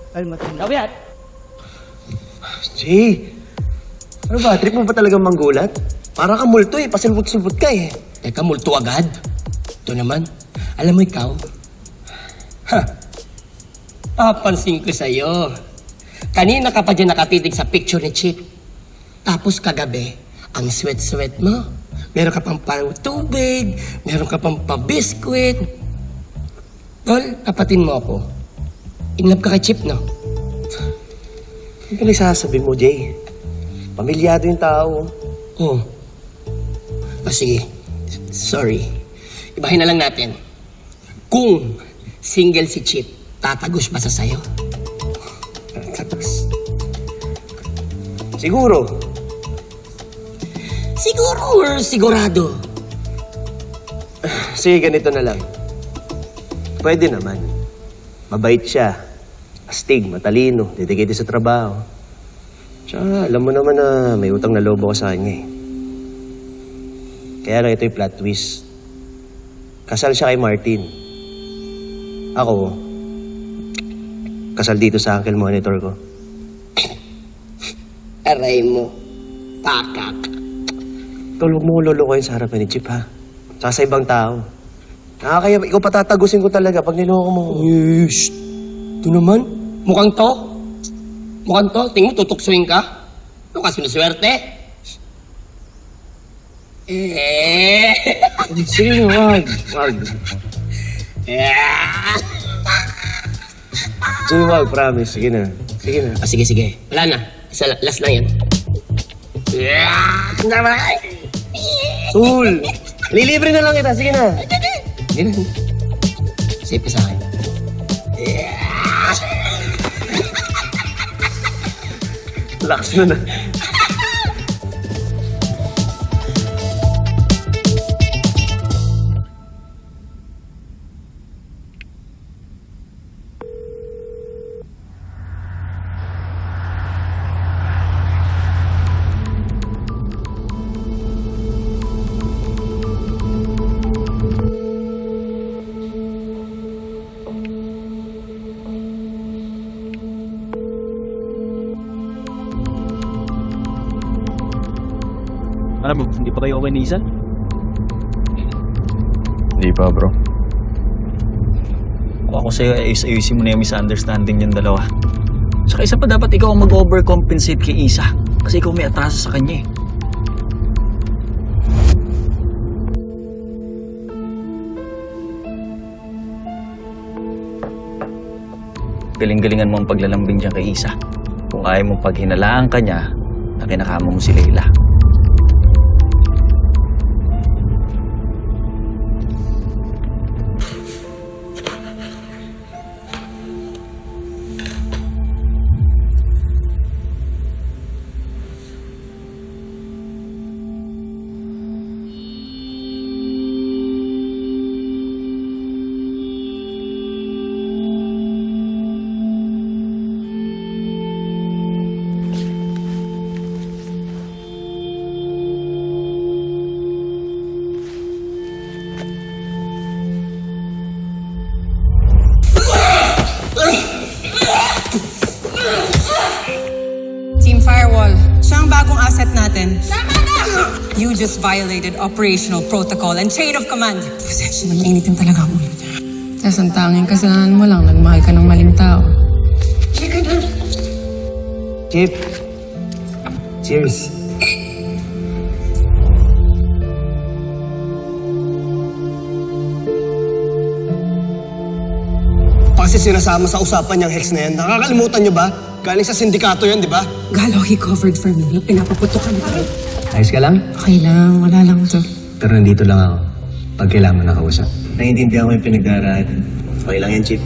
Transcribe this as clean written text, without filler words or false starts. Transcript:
Kabiat! Jay, ano ba? Trip mo ba talagang manggulat? Para ka multo eh, pasulpot-sulpot ka eh. Teka, multo agad. Ito naman, alam mo ikaw? Ha! Papansin ko sa'yo. Kanina ka pa dyan nakatitig sa picture ni Chip. Tapos kagabi, ang sweat-sweat mo. Meron ka pang parang tubig, meron ka pang pabiskwit. Tol, kapatin mo ako. In love ka kay Chip, no? Ano pinagsasabi mo, Jay? Pamilyado yung tao. Oo. O sige, sorry. Ibahin na lang natin. Kung single si Chip, tatagos ba sa sayo? Siguro. Siguro or sigurado? Sige, ganito na lang. Pwede naman. Mabait siya. Astig, matalino, dedicated sa trabaho. Tsaka, alam mo naman na may utang na loob ako sa kanya eh. Kaya lang ito yung plot twist. Kasal siya kay Martin. Ako, kasal dito sa uncle monitor ko. Aray mo. Pakak. Tol, huwag mo ko lulukoyin sa harapan ni Chip, ha? Tsaka sa ibang tao. Nakakaya, ikaw patatagusin ko talaga pag niloko mo. Shh. Ito naman. Mukhang to. Mukhang to. Tingin mo, tutuksuin ka. Ano ka, sinuswerte? Sige, wag. Wag. Jay, wag, promise. Sige na. Sige na. Sige, sige. Wala na. Last lang yan. Sul! Lilibre na lang kita. Sige na. Sige na. Safe ka sa akin. Lakas na na. Ano bro, hindi pa kayo okay ni Isan? Hindi pa, bro. Kung ako sa'yo, ayusin mo na yung misunderstanding yung dalawa. Saka isa pa, dapat ikaw ang mag-overcompensate kay Isa. Kasi ikaw may atasa sa kanya eh. Galing-galingan mo ang paglalambing dyan kay Isa. Kung kaya mong paghinalaan ka niya, na kinakama mo si Leila. Team Firewall, siya ang bagong asset natin. You just violated operational protocol and chain of command. Pasensya na, mainitin talaga ang ulo niya. Tapos ang tanging kasalanan mo lang, nagmahal ka ng maling tao. Chip. Cheers. Kasi sinasama sa usapan niyang hex na yan. Nakakalimutan niyo ba? Galing sa sindikato yan, di ba? Galo, he covered for me. Pinapaputokan ka. Ayos ka lang? Okay lang, wala lang to. Pero nandito lang ako. Pag kailangan mo nakausap. Naiintindihan ko yung pinag-aaralan. Okay lang yan, Chip.